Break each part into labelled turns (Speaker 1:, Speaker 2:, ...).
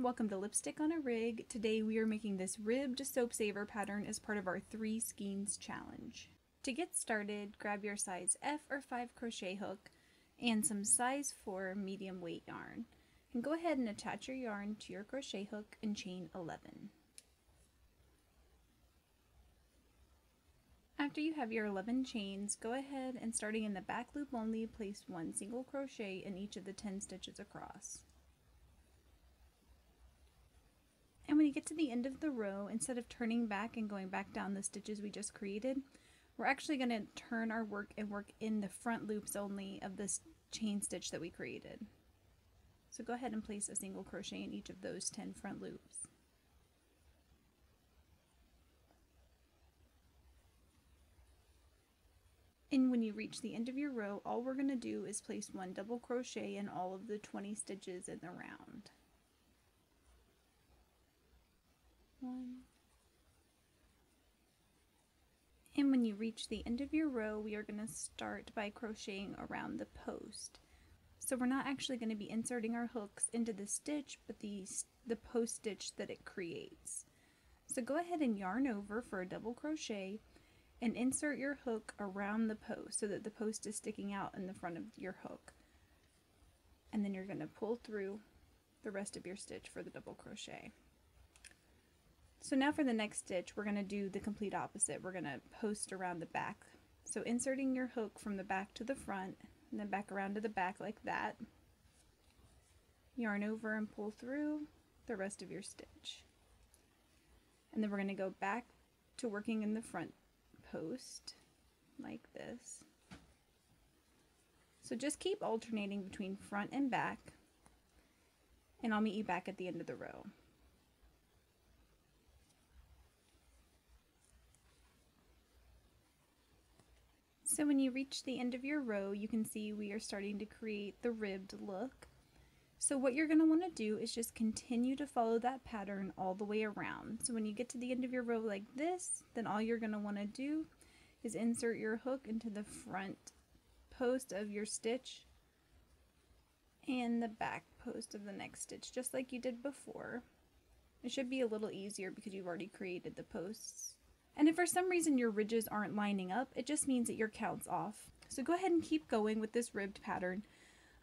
Speaker 1: everyone, welcome to Lipstick on a Rig. Today we are making this ribbed soap saver pattern as part of our 3 skeins challenge. To get started, grab your size F or 5 crochet hook and some size 4 medium weight yarn. And go ahead and attach your yarn to your crochet hook and chain 11. After you have your 11 chains, go ahead and starting in the back loop only, place 1 single crochet in each of the 10 stitches across. And when you get to the end of the row, instead of turning back and going back down the stitches we just created, we're actually going to turn our work and work in the front loops only of this chain stitch that we created. So go ahead and place a single crochet in each of those 10 front loops. And when you reach the end of your row, all we're going to do is place 1 double crochet in all of the 20 stitches in the round. 1. And when you reach the end of your row, we are going to start by crocheting around the post. So we're not actually going to be inserting our hooks into the stitch, but the post stitch that it creates. So go ahead and yarn over for a double crochet and insert your hook around the post so that the post is sticking out in the front of your hook. And then you're going to pull through the rest of your stitch for the double crochet. So now for the next stitch, we're going to do the complete opposite. We're going to post around the back. So inserting your hook from the back to the front, and then back around to the back like that. Yarn over and pull through the rest of your stitch. And then we're going to go back to working in the front post like this. So just keep alternating between front and back, and I'll meet you back at the end of the row. So when you reach the end of your row, you can see we are starting to create the ribbed look. So what you're going to want to do is just continue to follow that pattern all the way around. So when you get to the end of your row like this, then all you're going to want to do is insert your hook into the front post of your stitch and the back post of the next stitch, just like you did before. It should be a little easier because you've already created the posts. And if for some reason your ridges aren't lining up, it just means that your count's off. So go ahead and keep going with this ribbed pattern.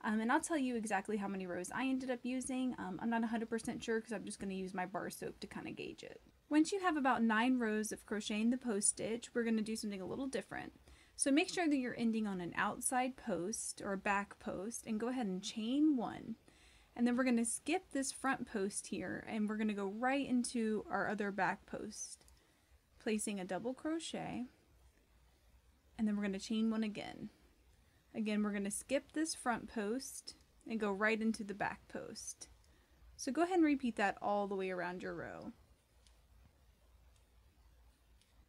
Speaker 1: And I'll tell you exactly how many rows I ended up using. I'm not 100% sure because I'm just going to use my bar soap to kind of gauge it. Once you have about 9 rows of crocheting the post stitch, we're going to do something a little different. So make sure that you're ending on an outside post or a back post and go ahead and chain 1. And then we're going to skip this front post here and we're going to go right into our other back post, placing a double crochet, and then we're going to chain 1 again. Again, we're going to skip this front post and go right into the back post. So go ahead and repeat that all the way around your row.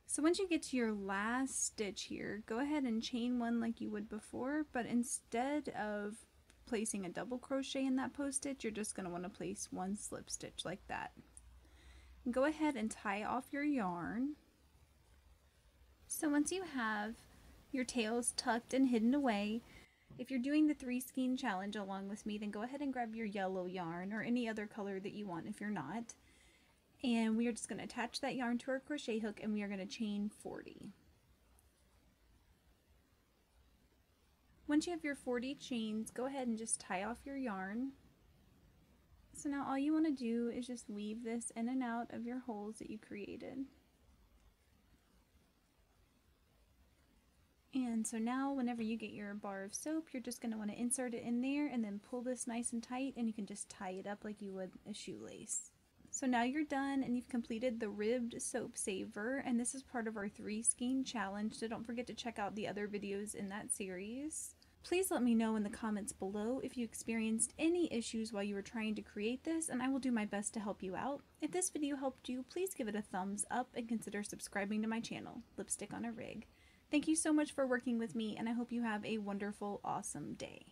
Speaker 1: So once you get to your last stitch here, go ahead and chain 1 like you would before, but instead of placing a double crochet in that post stitch, you're just going to want to place 1 slip stitch like that. And go ahead and tie off your yarn. So once you have your tails tucked and hidden away, if you're doing the 3 skein challenge along with me, then go ahead and grab your yellow yarn or any other color that you want if you're not. And we are just going to attach that yarn to our crochet hook and we are going to chain 40. Once you have your 40 chains, go ahead and just tie off your yarn. So now all you want to do is just weave this in and out of your holes that you created. And so now whenever you get your bar of soap, you're just going to want to insert it in there and then pull this nice and tight, and you can just tie it up like you would a shoelace. So now you're done and you've completed the ribbed soap saver, and this is part of our 3 skein challenge, so don't forget to check out the other videos in that series. Please let me know in the comments below if you experienced any issues while you were trying to create this, and I will do my best to help you out. If this video helped you, please give it a thumbs up and consider subscribing to my channel, Lipstick on a Rig. Thank you so much for working with me, and I hope you have a wonderful, awesome day.